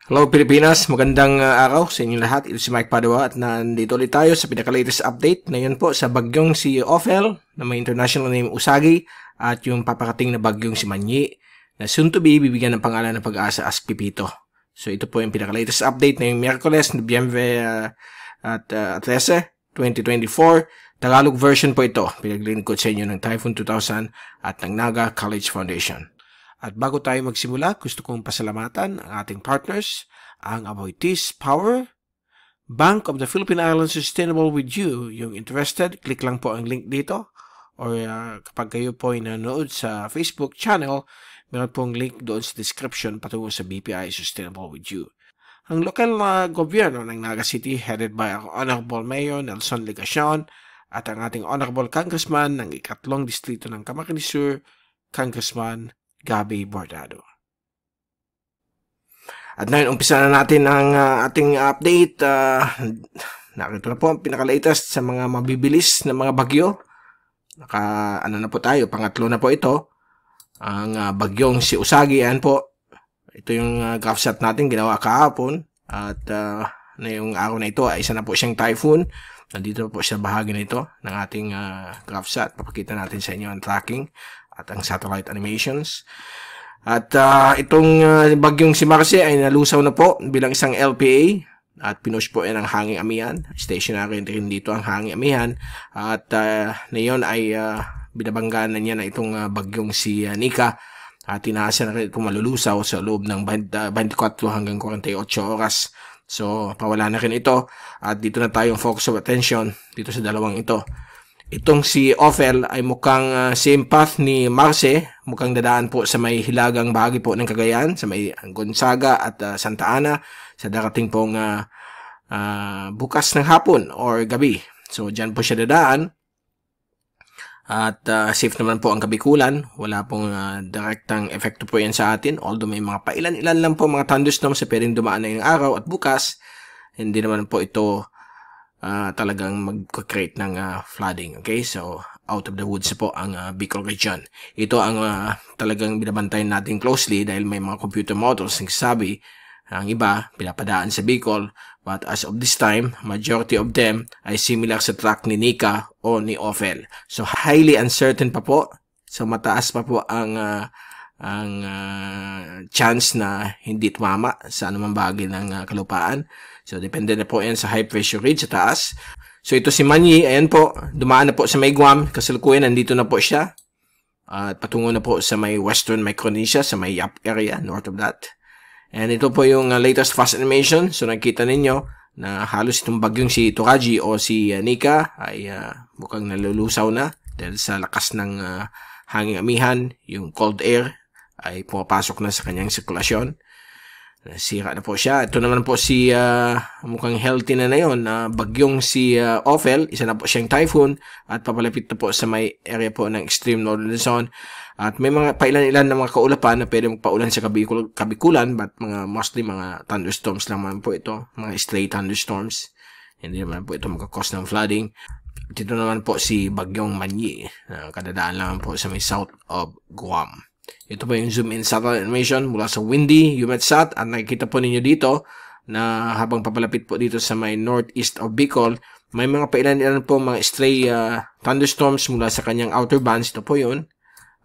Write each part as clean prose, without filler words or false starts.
Hello Pilipinas, magandang araw sa inyong lahat. Ito si Mike Padua at nandito ulit tayo sa pinaka-latest update na yun po sa bagyong si Ophel na may international name Usagi at yung paparating na bagyong si Manyi na soon to be bibigyan ng pangalan ng pag-asa as Pipito. So ito po yung pinaka-latest update na yung Miyerkules, Nobyembre 13, 2024. Tagalog version po ito. Pinaglingkod sa inyo ng Typhoon 2000 at ng Naga College Foundation. At bago tayo magsimula, gusto kong pasalamatan ang ating partners, ang Aboitiz Power, Bank of the Philippine Islands Sustainable with You. Yung interested, click lang po ang link dito. Or kapag kayo po ay nanonood sa Facebook channel, meron pong link doon sa description patungo sa BPI Sustainable with You. Ang lokal na gobyerno ng Naga City headed by ang Honorable Mayor Nelson Legacion at ang ating Honorable Congressman ng ikatlong distrito ng Camarines Sur, Congressman Gabby Bordado. At ngayon, umpisa na natin ang ating update. Nakita na po ang pinaka-latest sa mga mabibilis na mga bagyo. Ano na po tayo, pangatlo na po ito. Ang bagyong si Usagi, ayan po. Ito yung graph shot natin, ginawa kahapon. At na yung araw na ito, isa na po siyang typhoon. Nandito po siya bahagi na ito ng ating graph shot. Papakita natin sa inyo ang tracking at ang satellite animations. At itong bagyong si Marce ay nalusaw na po bilang isang LPA at pinush po yan ang hanging amihan. Stationary rin dito ang hanging amihan at ngayon ay binabanggaan na niya na itong bagyong si Nika at tinaasa na rin itong malulusaw sa loob ng 24 hanggang 48 oras. So pawala na rin ito at dito na tayong focus of attention dito sa dalawang ito. Itong si Ophel ay mukhang same path ni Marce, mukhang dadaan po sa may hilagang bahagi po ng Cagayan, sa may Gonzaga at Santa Ana, sa darating pong bukas ng hapon or gabi. So, dyan po siya dadaan. At safe naman po ang Kabikulan. Wala pong direktang efekto po yan sa atin. Although may mga pailan-ilan lang po mga thunderstorms sa pwedeng dumaan na yung araw at bukas, hindi naman po ito talagang mag-create ng flooding. Okay, so out of the woods po ang Bicol region. Ito ang talagang binabantayan natin closely dahil may mga computer models ang sabi ang iba pinapadaan sa Bicol, but as of this time majority of them ay similar sa track ni Nika o ni Ophel. So highly uncertain pa po. So mataas pa po ang chance na hindi tumama sa anumang bahagi ng kalupaan. So, depende na po yan sa high pressure ridge sa taas. So, ito si Manyi, ayan po, dumaan na po sa may Guam, kasalukuyan, nandito na po siya. At patungo na po sa may western Micronesia, sa may Yap area, north of that. And ito po yung latest fast animation. So, nakita ninyo na halos itong bagyong si Toraji o si Nika ay mukhang nalulusaw na dahil sa lakas ng hanging amihan, yung cold air ay pumapasok na sa kanyang sirkulasyon. Sira na po siya. Ito naman po si mukhang healthy na yun. Bagyong si Ophel, isa na po siyang typhoon at papalapit na po sa may area po ng extreme northern Luzon. At may mga pailan-ilan na mga kaulapan na pwede magpaulan sa Kabikulan, but mostly mga thunderstorms lang naman po ito. Mga stray thunderstorms. Hindi naman po ito magkakos ng flooding. Dito naman po si bagyong Manyi. Kadadaan lang po sa may south of Guam. Ito po yung zoom in satellite animation mula sa windy UMETSAT at nakikita po ninyo dito na habang papalapit po dito sa may northeast of Bicol, may mga pailan-ilan po mga stray thunderstorms mula sa kanyang outer bands. Ito po yun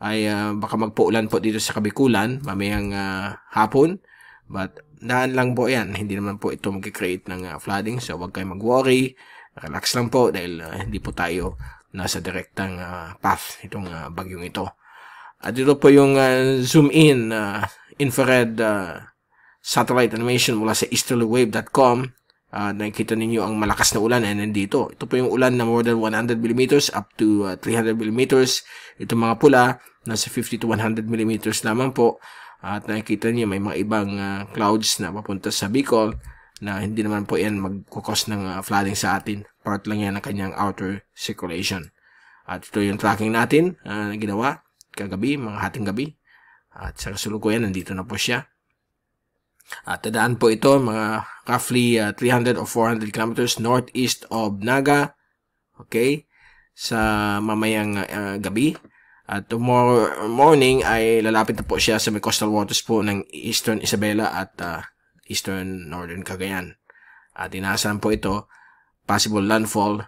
ay baka magpaulan po dito sa Kabikulan mamayang hapon, but daan lang po yan, hindi naman po ito mag-create ng flooding. So wag kayo mag-worry, relax lang po dahil hindi po tayo nasa direktang path itong bagyong ito. At ito po yung zoom in infrared satellite animation mula sa easterlywave.com. Nakikita ninyo ang malakas na ulan ay nandito. Ito po yung ulan na more than 100 mm up to 300 mm. Ito mga pula, nasa 50 to 100 mm lamang po. At nakikita niyo may mga ibang clouds na papunta sa Bicol na hindi naman po yan magkukos ng flooding sa atin. Part lang yan ng kanyang outer circulation. At ito yung tracking natin na ginawa kagabi, mga hating gabi. At sa kasulukuyan, nandito na po siya. At tadaan po ito, mga roughly 300 or 400 kilometers northeast of Naga. Okay? Sa mamayang gabi. At tomorrow morning ay lalapit na po siya sa may coastal waters po ng Eastern Isabela at eastern northern Cagayan. At inaasahan po ito, possible landfall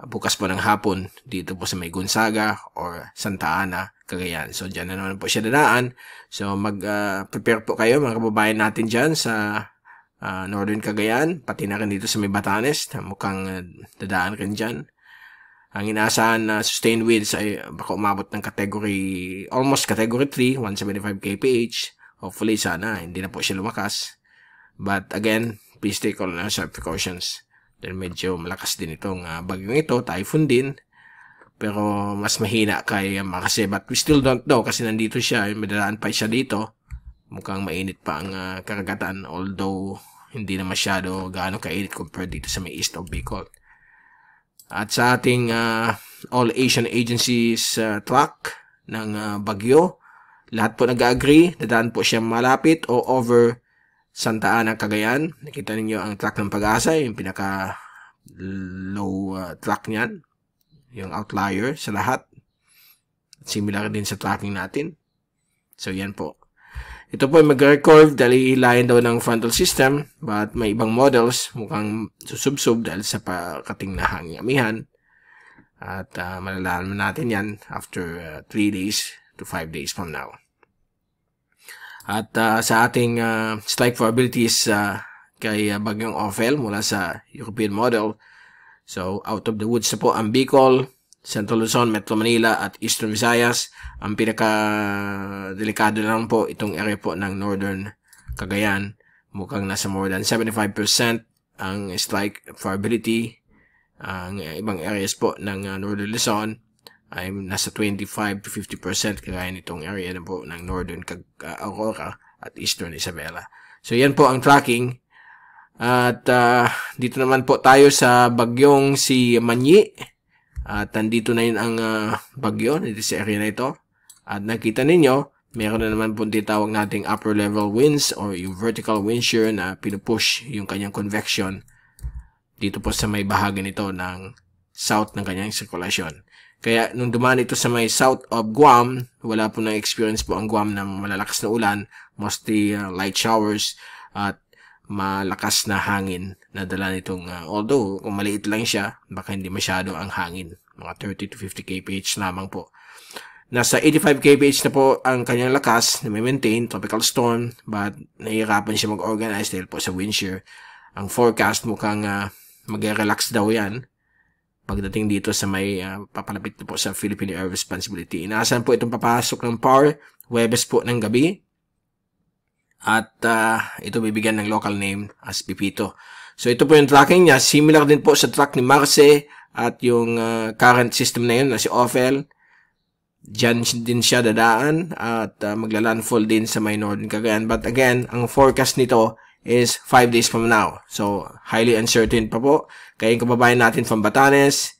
bukas po ng hapon dito po sa may Gonzaga or Santa Ana, Cagayan. So, dyan na naman po siya dadaan. So, mag-prepare po kayo mga kababayan natin dyan sa Northern Cagayan, pati na rin dito sa may Batanes. Mukhang dadaan rin dyan. Ang inaasahan na sustained winds ay baka umabot ng almost category 3, 175 kph. Hopefully, sana hindi na po siya lumakas. But again, please take all necessary precautions. Dahil medyo malakas din itong bagyong ito, typhoon din. Pero mas mahina kay Marce. But we still don't know kasi nandito siya. Madadaan pa siya dito. Mukhang mainit pa ang karagatan. Although hindi na masyado gaano kainit compared dito sa may east of Bicol. At sa ating All Asian Agencies track ng bagyo, lahat po nag-agree. Dadaan po siya malapit o over Santa Ana, Cagayan. Nakita ninyo ang track ng Pag-asa, yung pinaka low track niyan. Yung outlier sa lahat. Similar din sa tracking natin. So, yan po. Ito po ay mag-record dahil hilayan daw ng frontal system, but may ibang models mukhang susubsub dahil sa pakating na hanging amihan. At malalaman natin yan after 3 days to 5 days from now. At sa ating strike probabilities kay Bagyong Ophel mula sa European model. So, out of the woods na po ang Bicol, Central Luzon, Metro Manila at Eastern Visayas. Ang pinaka-delikado lang po itong area po ng Northern Cagayan. Mukhang nasa more than 75% ang strike probability. Ang ibang areas po ng Northern Luzon ay nasa 25 to 50% kagaya nitong area na po ng Northern Aurora at Eastern Isabela. So, yan po ang tracking. At dito naman po tayo sa bagyong si Manyi. At nandito na yun ang bagyo dito sa area na ito. At nakita ninyo, meron na naman po tinatawag nating upper level winds or yung vertical wind shear na pinupush yung kanyang convection dito po sa may bahagi nito ng south ng kanyang sirkulasyon. Kaya nung dumaan ito sa may south of Guam, wala po na experience po ang Guam ng malalakas na ulan, mostly light showers at malakas na hangin na dala nitong, although kung maliit lang siya, baka hindi masyado ang hangin. Mga 30 to 50 kph lamang po. Nasa 85 kph na po ang kanyang lakas na may maintain, tropical storm, but nahihirapan siya mag-organize dahil po sa wind shear. Ang forecast mukhang mag-relax daw yan pagdating dito sa may papalapit na po sa Philippine Air Responsibility. Inaasahan po itong papasok ng PAR, Huwebes po ng gabi. At ito bibigyan ng local name as Pipito. So ito po yung tracking niya. Similar din po sa track ni Marce at yung current system na yun na si Ophel. Diyan din siya dadaan at magla-landfall din sa may Northern Cagayan. But again, ang forecast nito is 5 days from now. So, highly uncertain pa po. Kaya yung kababayan natin from Batanes,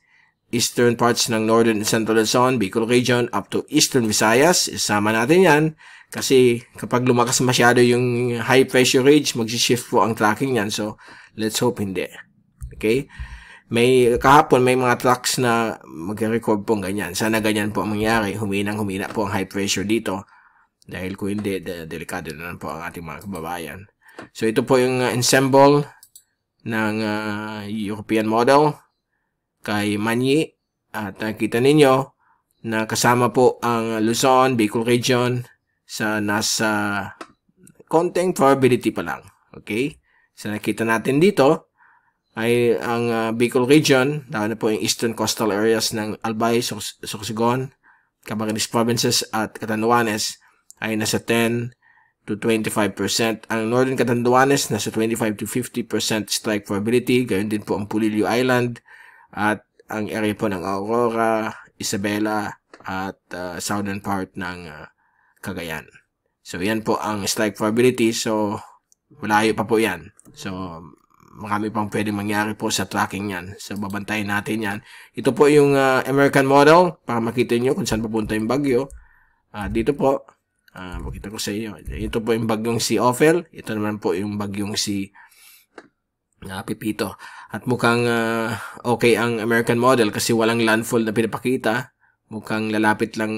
eastern parts ng Northern and Central Luzon, Bicol region, up to Eastern Visayas, isama natin yan. Kasi kapag lumakas masyado yung high pressure ridge, mag-shift po ang tracking yan. So, let's hope hindi. Okay? Kahapon may mga tracks na mag-record po ganyan. Sana ganyan po ang mangyari. Humina po ang high pressure dito. Dahil kung hindi, delikado na po ang ating mga kababayan. So, ito po yung ensemble ng European model kay Manyi. At nakita ninyo na kasama po ang Luzon, Bicol region sa nasa konting probability pa lang. Okay? So, nakita natin dito ay ang Bicol region, lalo na po yung eastern coastal areas ng Albay, Sorsogon, Camarines Provinces at Catanduanes ay nasa 10 to 25%. Ang Northern Catanduanes nasa 25 to 50% strike probability. Gayon din po ang Pulilio Island at ang area po ng Aurora, Isabela at southern part ng Cagayan. So, yan po ang strike probability. So, malayo pa po yan. So, marami pang pwedeng mangyari po sa tracking yan. So, babantayin natin yan. Ito po yung American model para makita nyo kung saan papunta yung bagyo. Dito po, makita ko sa inyo. Ito po yung bagyong si Ophel. Ito naman po yung bagyong si Pipito. At mukhang okay ang American model kasi walang landfall na pinapakita. Mukhang lalapit lang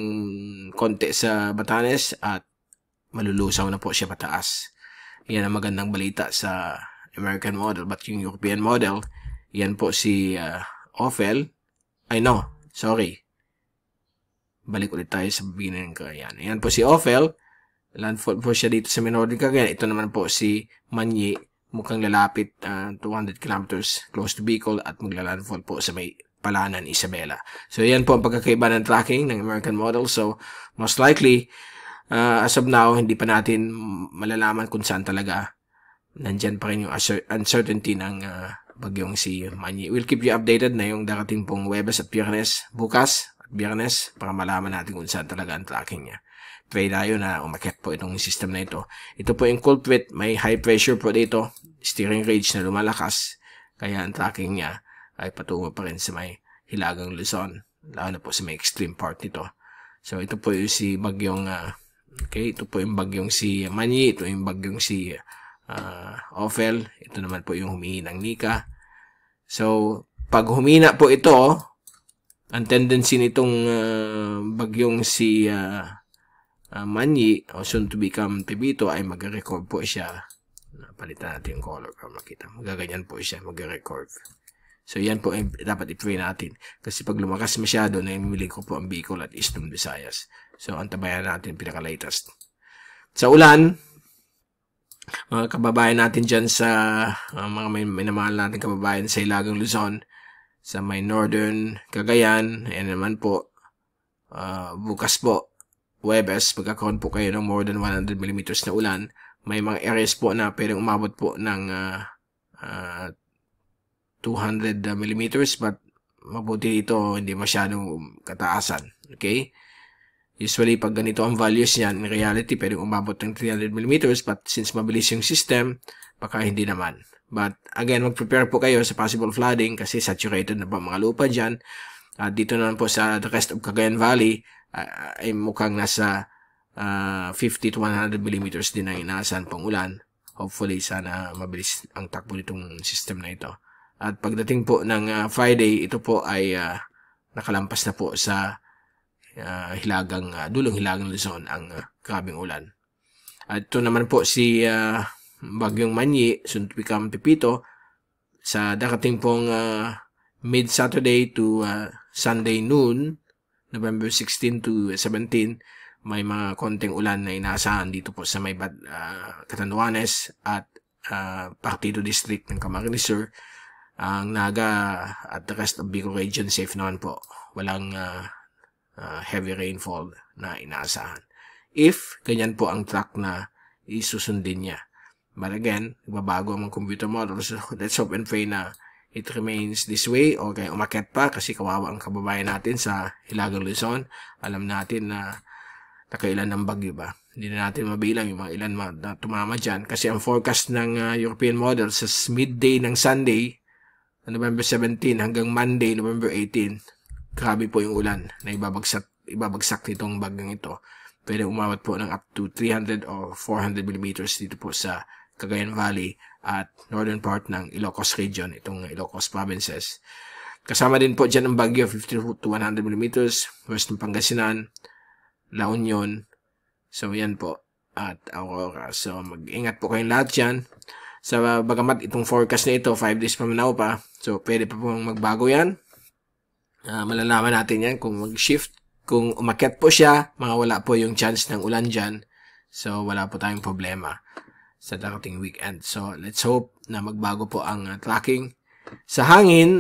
konti sa Batanes at malulusaw na po siya pataas. Yan ang magandang balita sa American model. But yung European model, yan po si Ophel. Sorry. Balik ulit tayo sa beginning ko. Yan po si Ophel. Landfall po siya dito sa Northern Cagayan. Ito naman po si Manyi. Mukhang lalapit 200 kilometers close to Bicol at maglalandfall po sa may Palanan, Isabela. So, yan po ang pagkakaiba ng tracking ng American model. So, most likely, as of now, hindi pa natin malalaman kung saan talaga nandyan pa rin yung uncertainty ng bagyong si Manyi. We'll keep you updated na yung darating pong Huwebes at Biyernes, bukas at Biyernes, para malaman natin kung saan talaga ang tracking niya. Pray tayo na umakyat po itong system na ito. Ito po yung culprit, may high pressure po dito, steering range na lumalakas, kaya ang tracking niya ay patungo pa rin sa may Hilagang Luzon, lalo na po sa may extreme part nito. So ito po yung si bagyong ito po yung bagyong si Manyi, ito yung bagyong si Ophel, ito naman po yung humihinang Nika. So pag humina po ito, ang tendency nitong bagyong si Manyi, o soon to become Pepito, ay mag-record po siya. Palitan natin yung color para makita. Magaganyan po siya, mag-record. So, yan po ay dapat i-pray natin. Kasi pag lumakas masyado, naimilig ko po ang Bicol at Eastern Visayas. So, antabayan natin pinaka-latest. Sa ulan, mga kababayan natin dyan sa, mga minamahal natin kababayan sa Hilagang Luzon, sa may Northern Cagayan, ayan naman po, bukas po, Huwebes, pagkakaroon po kayo ng more than 100 mm na ulan, may mga areas po na pwedeng umabot po ng 200 mm, but mabuti dito, hindi masyadong kataasan. Okay? Usually, pag ganito ang values niyan, in reality, pwedeng umabot ng 300 mm, but since mabilis yung system, baka hindi naman. But again, mag-prepare po kayo sa possible flooding kasi saturated na po mga lupa dyan. At dito naman po sa the rest of Cagayan Valley, ay mukhang nasa 50 to 100 mm din ang inaasahan pang ulan. Hopefully, sana mabilis ang takbo nitong system na ito. At pagdating po ng Friday, ito po ay nakalampas na po sa dulong Hilagang Luzon ang grabing ulan. At ito naman po si bagyong Manyi, soon to become Pepito, sa darating pong mid-Saturday to Sunday noon, November 16 to 17, may mga konting ulan na inaasahan dito po sa may Catanduanes at Partido District ng Camarines Sur. Ang Naga at the rest of Bicol region safe naman po. Walang heavy rainfall na inaasahan. If ganyan po ang track na isusundin niya. But again, babago ang mga computer models. So let's hope and pray na it remains this way o kaya umakyat pa kasi kawawa ang kababayan natin sa Hilagang Luzon. Alam natin na nakailan ng bagyo ba. Hindi na natin mabilang yung mga ilan na tumama dyan. Kasi ang forecast ng European model sa midday ng Sunday, November 17 hanggang Monday, November 18, grabe po yung ulan na ibabagsak nitong bagyong ito. Pwede umawat po ng up to 300 or 400 mm dito po sa Cagayan Valley at northern part ng Ilocos region, itong Ilocos provinces. Kasama din po dyan ang bagyo, 50 to 100 mm, west ng Pangasinan, La Union. So, yan po. At Aurora. So, mag-ingat po kayong lahat dyan. Sa bagamat itong forecast na ito, 5 days from now pa. So, pwede pa pong magbago yan. Malalaman natin yan kung mag-shift. Kung umakyat po siya, wala po yung chance ng ulan dyan. So, wala po tayong problema sa darating weekend. So, let's hope na magbago po ang tracking. Sa hangin,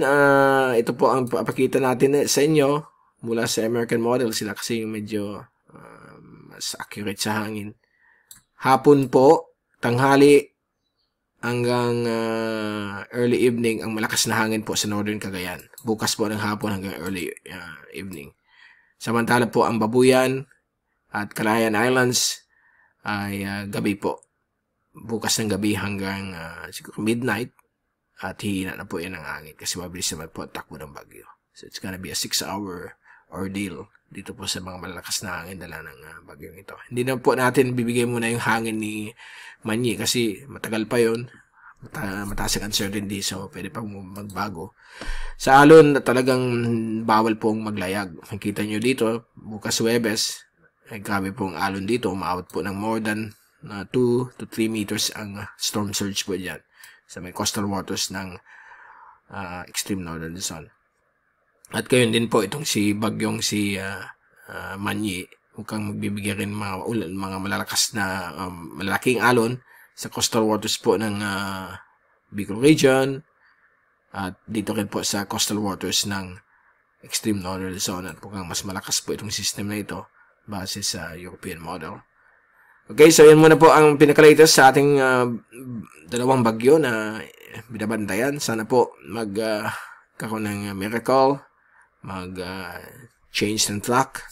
ito po ang papakita natin sa inyo mula sa American model. Sila kasi medyo mas accurate sa hangin. Hapon po, tanghali, hanggang early evening, ang malakas na hangin po sa Northern Cagayan. Bukas po ng hapon hanggang early evening. Samantala po ang Babuyan at Calayan Islands ay gabi po. Bukas ng gabi hanggang siguro midnight at hihina na po yan ang hangin kasi mabilis naman po ang takbo ng bagyo. So it's gonna be a 6-hour ordeal dito po sa mga malakas na hangin dala ng bagyong ito. Hindi na po natin bibigay muna yung hangin ni Manyi kasi matagal pa yun. Mataas ang uncertainty so pwede pa magbago. Sa alon talagang bawal pong maglayag. Makita nyo dito, bukas Huwebes, ay grabe pong alon dito. Umaabot po ng more than na 2 to 3 meters ang storm surge po dyan sa may coastal waters ng extreme northern Luzon. At gayon din po itong bagyong Manny, mukhang magbibigay rin mga malalakas na malalaking alon sa coastal waters po ng Bicol region at dito rin po sa coastal waters ng extreme northern Luzon, at mukhang mas malakas po itong system na ito base sa European model. Okay, so yan muna po ang pinaka-latest sa ating dalawang bagyo na binabantayan. Sana po magkaroon ng miracle, change ng track,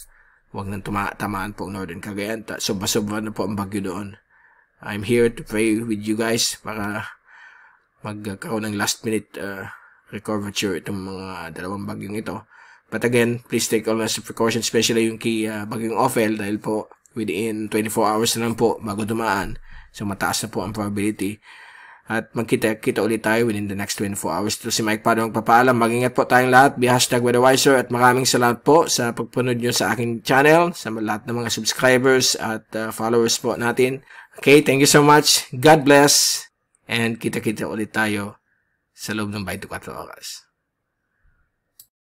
huwag nang tamaan po ang Northern Cagayan. Sobra-sobra na po ang bagyo doon. I'm here to pray with you guys para magkaroon ng last minute recovery itong mga dalawang bagyong ito. But again, please take all necessary precautions, especially yung bagyong Ophel, dahil po within 24 hours na lang po bago dumaan. So mataas na po ang probability. At magkita-kita ulit tayo within the next 24 hours. Ito si Mike Pado magpapaalam. Mag-ingat po tayong lahat. Be #weatherwiser, at maraming salamat po sa pagpanood nyo sa aking channel, sa lahat ng mga subscribers at followers po natin. Okay, thank you so much. God bless. And kita-kita ulit tayo sa loob ng 24 oras.